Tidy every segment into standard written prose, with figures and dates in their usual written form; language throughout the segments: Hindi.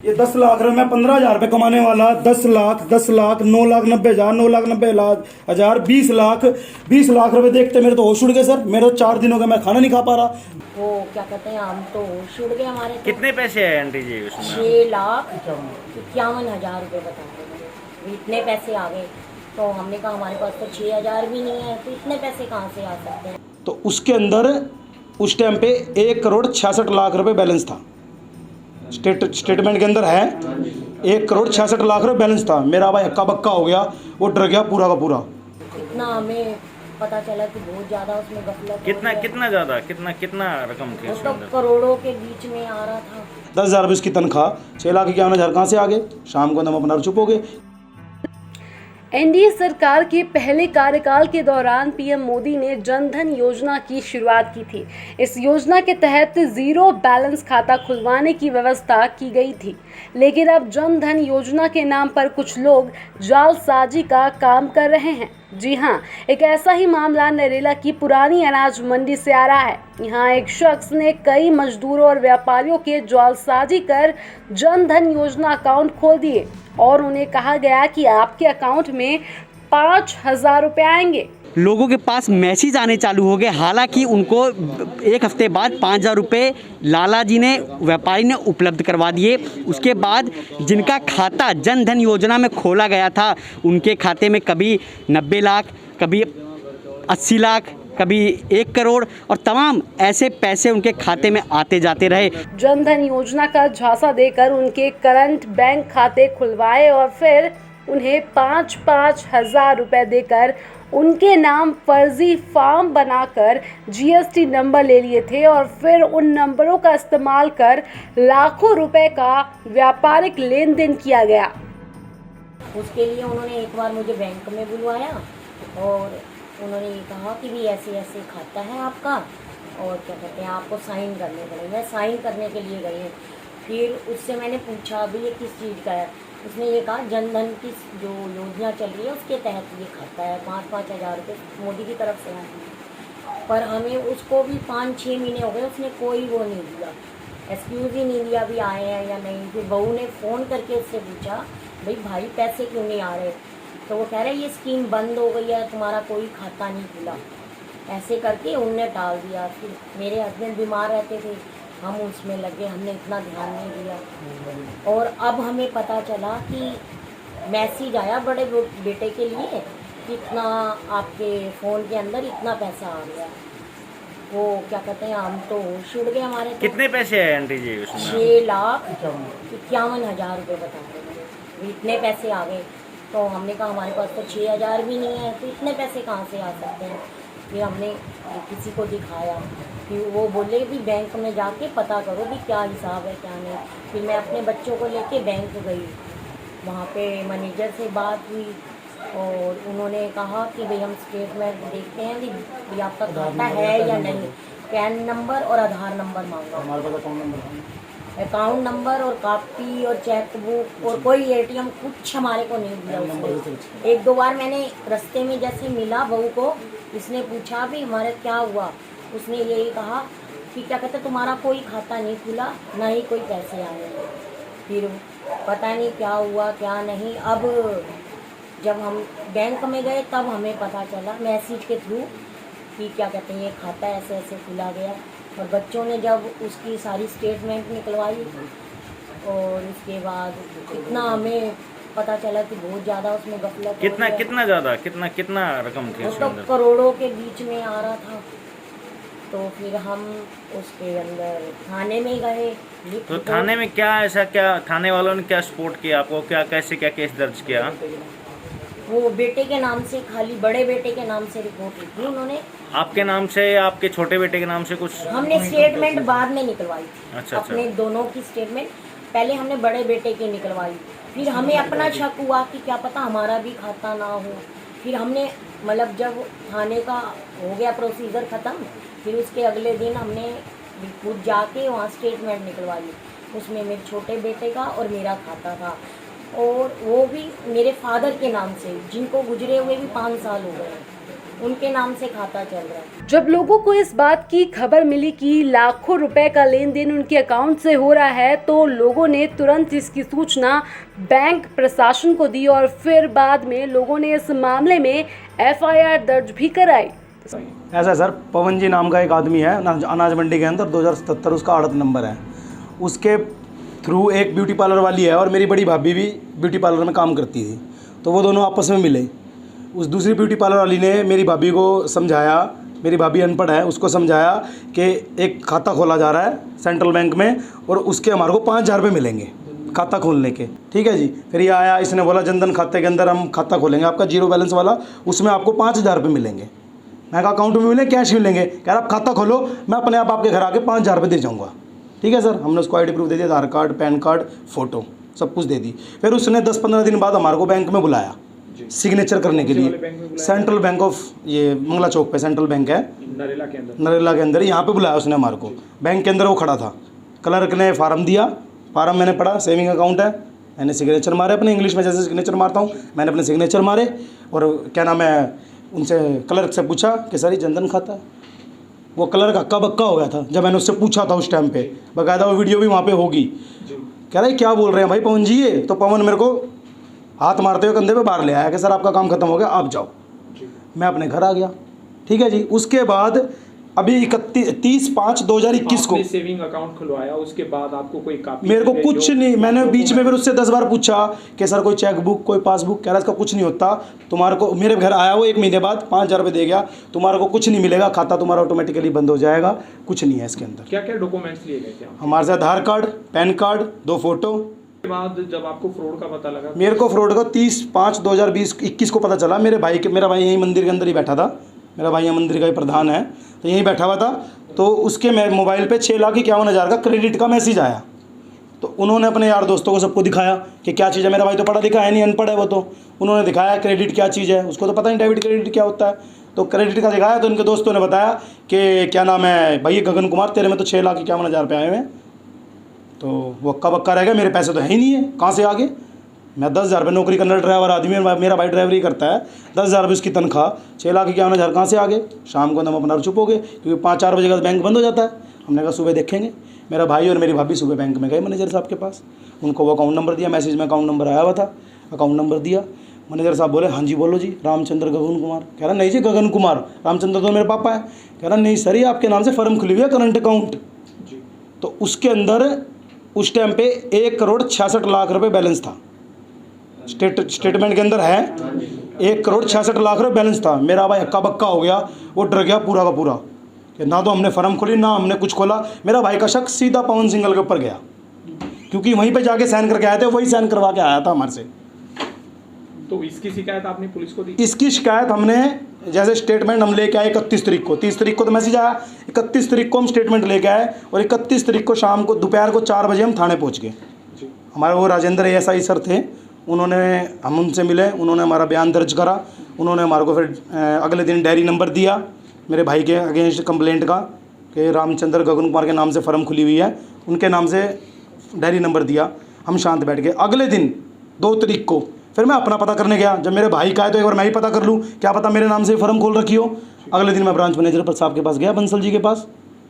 ये 10 लाख रुपए, मैं 15,000 रुपए कमाने वाला, 10 लाख, 9,90,000, 9,90,000, 20 लाख रुपए देखते मेरे तो होश उड़ गए सर। मेरे तो 4 दिन हो गए, मैं खाना नहीं खा पा रहा। वो क्या कहते हैं, हम तो होश उड़ गए हमारे तो। कितने पैसे आए आंटी जी उसमें? 6,51,000 रुपये बता रहे। इतने पैसे आ गए तो हमने कहा हमारे पास तो 6,000 भी नहीं है, तो इतने पैसे कहाँ से आ सकते हैं। तो उसके अंदर उस टाइम पे 1,66,00,000 रुपए बैलेंस था। स्टेटमेंट के अंदर है 1,66,00,000 रुपए बैलेंस था। मेरा भाई हक्का बक्का हो गया, वो डर गया पूरा का पूरा। इतना हमें पता चला कि बहुत ज्यादा उसमें गफलत कितना ज्यादा कितना रकम थी वो उसके तो अंदर? करोड़ों के बीच में आ रहा था। 10,000 रुपये उसकी तनख्वाह, 6,51,000 कहाँ से आ गए? शाम को हम अपना चुप हो गए। एनडीए सरकार के पहले कार्यकाल के दौरान पीएम मोदी ने जन धन योजना की शुरुआत की थी। इस योजना के तहत जीरो बैलेंस खाता खुलवाने की व्यवस्था की गई थी, लेकिन अब जन धन योजना के नाम पर कुछ लोग जालसाजी का काम कर रहे हैं। जी हां, एक ऐसा ही मामला नरेला की पुरानी अनाज मंडी से आ रहा है। यहाँ एक शख्स ने कई मजदूरों और व्यापारियों के जालसाजी कर जन धन योजना अकाउंट खोल दिए और उन्हें कहा गया कि आपके अकाउंट में 5,000 रुपये आएंगे। लोगों के पास मैसेज आने चालू हो गए। हालांकि उनको एक हफ्ते बाद 5,000 रुपये लाला जी ने, व्यापारी ने उपलब्ध करवा दिए। उसके बाद जिनका खाता जन धन योजना में खोला गया था, उनके खाते में कभी 90 लाख, कभी 80 लाख, कभी 1 करोड़ और तमाम ऐसे पैसे उनके खाते में आते जाते रहे। जन धन योजना का झांसा देकर उनके करंट बैंक खाते खुलवाए और फिर उन्हें 5-5 हजार रुपये देकर उनके नाम फर्जी फॉर्म बनाकर जीएसटी नंबर ले लिए थे और फिर उन नंबरों का इस्तेमाल कर लाखों रुपए का व्यापारिक लेन देन किया गया। उसके लिए उन्होंने एक बार मुझे बैंक में बुलवाया और उन्होंने ये कहा कि भी ऐसे ऐसे खाता है आपका और क्या कहते हैं आपको साइन करने पड़ेंगे। मैं साइन करने के लिए गई। फिर उससे मैंने पूछा भी ये किस चीज़ का है। उसने ये कहा जन धन की जो योजना चल रही है उसके तहत ये खाता है, 5-5 हज़ार रुपये मोदी की तरफ से आए। पर हमें उसको भी 5-6 महीने हो गए, उसने कोई वो नहीं दिया, एक्सक्यूज़ ही नहीं दिया भी आए हैं या नहीं। फिर बहू ने फ़ोन करके उससे पूछा भाई पैसे क्यों नहीं आ रहे, तो वो कह रहे ये स्कीम बंद हो गई है, तुम्हारा कोई खाता नहीं खुला। ऐसे करके उनने टाल दिया। फिर मेरे हस्बैंड बीमार रहते थे, हम उसमें लगे, हमने इतना ध्यान नहीं दिया। और अब हमें पता चला कि मैसेज आया बड़े बेटे के लिए कि इतना आपके फ़ोन के अंदर इतना पैसा आ गया। वो क्या कहते हैं, हम तो होश उड़ गए हमारे तो। कितने पैसे आए आंटी जी उसमें? 6,51,000 रुपये बता रहे। इतने पैसे आ गए तो हमने कहा हमारे पास तो 6,000 भी नहीं है, तो इतने पैसे कहाँ से आ सकते हैं। फिर हमने किसी को दिखाया, फिर वो बोले भी बैंक में जाके पता करो भी क्या हिसाब है क्या नहीं। फिर मैं अपने बच्चों को लेके बैंक गई, वहाँ पे मैनेजर से बात हुई और उन्होंने कहा कि भाई हम स्टेटमेंट देखते हैं भी आपका खाता है या नहीं। पैन नंबर और आधार नंबर मांगा, अकाउंट नंबर और कापी और चेक बुक और कोई एटीएम कुछ हमारे को नहीं दिया उसने। 1-2 बार मैंने रास्ते में जैसे मिला बहू को, इसने पूछा भी हमारे क्या हुआ, उसने यही कहा कि क्या कहते तुम्हारा कोई खाता नहीं खुला, ना ही कोई पैसे आए। फिर पता नहीं क्या हुआ क्या नहीं। अब जब हम बैंक में गए तब हमें पता चला मैसेज के थ्रू कि क्या कहते हैं ये खाता ऐसे ऐसे खुला गया। और बच्चों ने जब उसकी सारी स्टेटमेंट निकलवाई और उसके बाद इतना हमें पता चला कि बहुत ज़्यादा उसमें गफलत। कितना ज्यादा कितना रकम थी वो उसके तो अंदर? करोड़ों के बीच में आ रहा था। तो फिर हम उसके अंदर थाने में गए। तो थाने में क्या थाने वालों ने क्या सपोर्ट किया आपको? क्या केस दर्ज किया? वो बेटे के नाम से, खाली बड़े बेटे के नाम से रिपोर्ट लिखी उन्होंने। आपके नाम से, आपके छोटे बेटे के नाम से कुछ? हमने स्टेटमेंट बाद में निकलवाई थी। अच्छा। अपने दोनों की स्टेटमेंट पहले हमने बड़े बेटे की निकलवाई। फिर हमें अपना शक हुआ कि क्या पता हमारा भी खाता ना हो। फिर हमने मतलब जब थाने का हो गया प्रोसीजर ख़त्म, फिर उसके अगले दिन हमने खुद जाके वहाँ स्टेटमेंट निकलवाई। उसमें मेरे छोटे बेटे का और मेरा खाता था और वो भी मेरे फादर के नाम से, जिनको गुजरे हुए भी 5 साल हो गए। उनके नाम से खाता चल रहा है। जब लोगों को इस बात की खबर मिली कि लाखों रुपए का लेन देन उनके अकाउंट से हो रहा है, तो लोगों ने तुरंत इसकी सूचना बैंक प्रशासन को दी और फिर बाद में लोगों ने इस मामले में FIR दर्ज भी कराई। ऐसा सर, पवन जी नाम का एक आदमी है अनाज मंडी के अंदर, 2077 उसका आड़त नंबर है। उसके थ्रू एक ब्यूटी पार्लर वाली है और मेरी बड़ी भाभी भी ब्यूटी पार्लर में काम करती थी, तो वो दोनों आपस में मिले। उस दूसरी ब्यूटी पार्लर वाली ने मेरी भाभी को समझाया, मेरी भाभी अनपढ़ है, उसको समझाया कि एक खाता खोला जा रहा है सेंट्रल बैंक में और उसके हमारे को 5000 रुपये मिलेंगे खाता खोलने के। ठीक है जी। फिर ये आया, इसने बोला जनधन खाते के अंदर हम खाता खोलेंगे आपका 0 बैलेंस वाला, उसमें आपको 5000 रुपये मिलेंगे। मैं कहा अकाउंट में मिलेंगे, कैश मिलेंगे? कह रहा आप खाता खोलो, मैं अपने आप आपके घर आके 5000 रुपये दे जाऊँगा। ठीक है सर। हमने उसको ID प्रूफ दे दिया, आधार कार्ड, पैन कार्ड, फ़ोटो सब कुछ दे दी। फिर उसने 10-15 दिन बाद हमारे को बैंक में बुलाया सिग्नेचर करने के लिए। सेंट्रल बैंक ऑफ, ये मंगला चौक पे सेंट्रल बैंक है, नरेला के अंदर यहाँ पे बुलाया उसने हमारे को। बैंक के अंदर वो खड़ा था, क्लर्क ने फार्म दिया, फार्म मैंने पढ़ा, सेविंग अकाउंट है, मैंने सिग्नेचर मारे अपने, इंग्लिश में जैसे सिग्नेचर मारता हूँ मैंने अपने सिग्नेचर मारे। और क्या नाम है, उनसे क्लर्क से पूछा कि सर ये जनधन खाता है? वो क्लर्क हक्का बक्का हो गया था जब मैंने उससे पूछा था उस टाइम पे, बाकायदा वो वीडियो भी वहाँ पे होगी। कह रहा है क्या बोल रहे हैं भाई पवन जी ये? तो पवन मेरे को हाथ मारते हुए कंधे पे बाहर ले आया कि सर आपका काम खत्म हो गया, आप जाओ। मैं अपने घर आ गया। ठीक है जी। उसके बाद अभी 30/5/2021 को सेविंग अकाउंट खुलवाया, उसके बाद आपको कोई कापी मेरे को कुछ नहीं, मैंने बीच में फिर उससे 10 बार पूछा कि सर कोई चेक बुक, कोई पासबुक? कह रहा इसका कुछ नहीं होता, तुम्हारे को मेरे घर आया वो 1 महीने बाद 5000 रुपये दे गया, तुम्हारे को कुछ नहीं मिलेगा, खाता तुम्हारा ऑटोमेटिकली बंद हो जाएगा, कुछ नहीं है इसके अंदर। क्या क्या डॉक्यूमेंट्स लिए गए थे? हमारे से आधार कार्ड, पैन कार्ड, 2 फोटो। के बाद जब आपको फ्रॉड का पता लगा? मेरे को फ्रॉड का 30/5/2021 को पता चला। मेरा भाई यहीं मंदिर के अंदर ही बैठा था, मेरा भाई यहाँ मंदिर का ही प्रधान है, तो यहीं बैठा हुआ था। तो उसके मोबाइल पे 6,51,000 का क्रेडिट का मैसेज आया। तो उन्होंने अपने यार दोस्तों को सबको दिखाया कि क्या चीज़ है। मेरा भाई तो पढ़ा लिखा है नहीं, अनपढ़ है वो, तो उन्होंने दिखाया क्रेडिट क्या चीज़ है, उसको तो पता नहीं डेबिट क्रेडिट क्या होता है। तो क्रेडिट का दिखाया तो उनके दोस्तों ने बताया कि क्या नाम है भाई गगन कुमार, तेरे में तो 6,51,000 रुपये आए हुए हैं। तो वो अक्का बक्का रह गया, मेरे पैसे तो है ही नहीं है, कहाँ से आ गए? मैं 10,000 रुपये नौकरी करने ड्राइवर आदमी है, मेरा भाई ड्राइवरी करता है, 10,000 रुपये उसकी तनख्वाह, 6,51,000 कहाँ से आ गए? शाम को हम अपना चुप हो गए क्योंकि 5-4 बजे का बैंक बंद हो जाता है। हमने कहा सुबह देखेंगे। मेरा भाई और मेरी भाभी सुबह बैंक में गए मैनेजर साहब के पास, उनको वो अकाउंट नंबर दिया, मैसेज में अकाउंट नंबर आया हुआ था, अकाउंट नंबर दिया। मैनेजर साहब बोले हाँ जी बोलो जी, रामचंद्र गगन कुमार। कह रहा नहीं जी गगन कुमार, रामचंद्र तो मेरे पापा है। कह रहा नहीं सर ये आपके नाम से फर्म खुली हुई है करंट अकाउंट। तो उसके अंदर उस टाइम पे 1,66,00,000 रुपये बैलेंस था। स्टेटमेंट के अंदर है 1,66,00,000 रुपये बैलेंस था। मेरा भाई हक्का बक्का हो गया, वो डर गया पूरा का पूरा कि ना तो हमने फर्म खोली ना हमने कुछ खोला। मेरा भाई का शक सीधा पवन सिंघल के ऊपर गया क्योंकि वहीं पे जाके साइन करके आए थे, वही साइन करवा के आया था हमारे से। तो इसकी शिकायत आपने पुलिस को दी? इसकी शिकायत हमने, जैसे स्टेटमेंट हम लेके आए 31 तारीख को, 30 तारीख को तो मैसेज आया, 31 तारीख को हम स्टेटमेंट लेके आए और 31 तारीख को शाम को दोपहर को 4 बजे हम थाने पहुंच गए। हमारे वो राजेंद्र ASI सर थे, उन्होंने, हम उनसे मिले, उन्होंने हमारा बयान दर्ज करा। उन्होंने हमारे को फिर अगले दिन डायरी नंबर दिया मेरे भाई के अगेंस्ट कंप्लेंट का कि रामचंद्र गगन कुमार के नाम से फर्म खुली हुई है, उनके नाम से डायरी नंबर दिया। हम शांत बैठ गए। अगले दिन 2 तारीख को फिर मैं अपना पता करने गया। जब मेरे भाई का है तो एक बार मैं ही पता कर लूँ, क्या पता मेरे नाम से फर्म खोल रखी हो। अगले दिन मैं ब्रांच मैनेजर पर साहब के पास गया, बंसल जी के पास।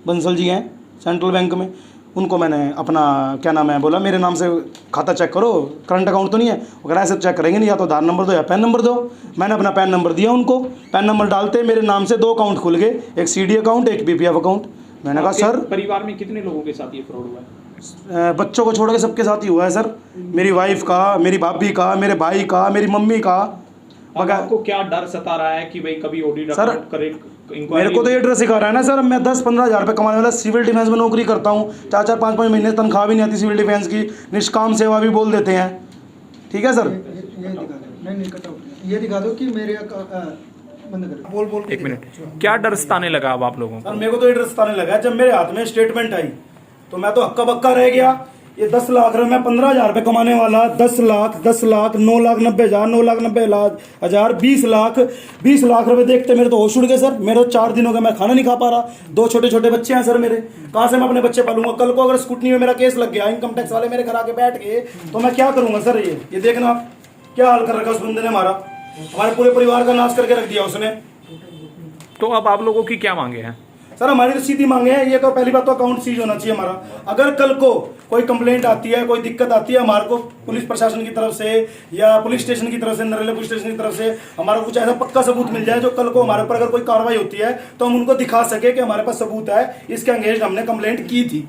बंसल जी हैं सेंट्रल बैंक में, उनको मैंने अपना क्या नाम है बोला मेरे नाम से खाता चेक करो, करंट अकाउंट तो नहीं है। वो कह रहा है सर चेक करेंगे नहीं, या तो आधार नंबर दो या पैन नंबर दो। मैंने अपना पैन नंबर दिया उनको, पैन नंबर डालते मेरे नाम से 2 अकाउंट खुल गए, एक CD अकाउंट, एक BPF अकाउंट। मैंने कहा सर परिवार में कितने लोगों के साथ ये फ्रॉड हुआ है? बच्चों को छोड़ के सबके साथ ही हुआ है सर। मेरी वाइफ का, मेरी भाभी का, मेरे भाई का, मेरी मम्मी का। अब आपको क्या डर सता रहा है कि भाई कभी ऑडिट सर मेरे को तो ये डर सिखा रहा है ना सर, मैं 10-15 हज़ार रुपये कमाने वाला सिविल डिफेंस में नौकरी करता हूँ, 4-4 5-5 महीने तनख्वाह भी नहीं आती सिविल डिफेंस की, निष्काम सेवा भी बोल देते हैं। ठीक है सर, ये दिखा दो कि मेरे बंद कर बोल एक मिनट, क्या डर सताने लगा अब आप लोगों को? सर मेरे को तो ये डर सताने लगा जब मेरे हाथ में स्टेटमेंट आई तो मैं तो हक्का बक्का रह गया। ये 10 लाख रुपये, मैं 15,000 रुपये कमाने वाला, 10 लाख, 9,90,000, 9,90,000, 20 लाख रुपए देखते मेरे तो होश उड़ गए सर। मेरे तो 4 दिनों का मैं खाना नहीं खा पा रहा, 2 छोटे बच्चे हैं सर मेरे, कहाँ से मैं अपने बच्चे पालूंगा? कल को अगर स्कूटनी में मेरा केस लग गया, इनकम टैक्स वाले मेरे घर आके बैठ गए तो मैं क्या करूंगा सर? ये देखना क्या हाल कर रखा उस बंदे ने, हमारे पूरे परिवार का नाश करके रख दिया उसने। तो अब आप लोगों की क्या मांगे हैं? सर हमारी तो सीधी मांगे हैं, ये तो पहली बात तो अकाउंट सीज होना चाहिए हमारा। अगर कल को कोई कंप्लेंट आती है, कोई दिक्कत आती है हमारे को पुलिस प्रशासन की तरफ से या पुलिस स्टेशन की तरफ से, नरेला पुलिस स्टेशन की तरफ से हमारा कुछ ऐसा पक्का सबूत मिल जाए जो कल को हमारे ऊपर अगर कोई कार्रवाई होती है तो हम उनको दिखा सके कि हमारे पास सबूत है, इसके अगेंस्ट हमने कंप्लेंट की थी।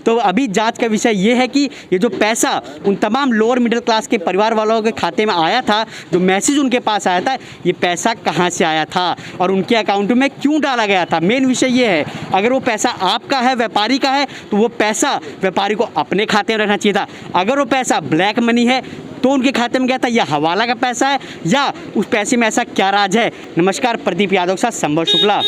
तो अभी जांच का विषय ये है कि ये जो पैसा उन तमाम लोअर मिडिल क्लास के परिवार वालों के खाते में आया था, जो मैसेज उनके पास आया था, ये पैसा कहाँ से आया था और उनके अकाउंट में क्यों डाला गया था। मेन विषय ये है, अगर वो पैसा आपका है, व्यापारी का है, तो वो पैसा व्यापारी को अपने खाते में रखना चाहिए था। अगर वो पैसा ब्लैक मनी है तो उनके खाते में गया था, या हवाला का पैसा है, या उस पैसे में ऐसा क्या राज है। नमस्कार, प्रदीप यादव के साथ संभव शुक्ला।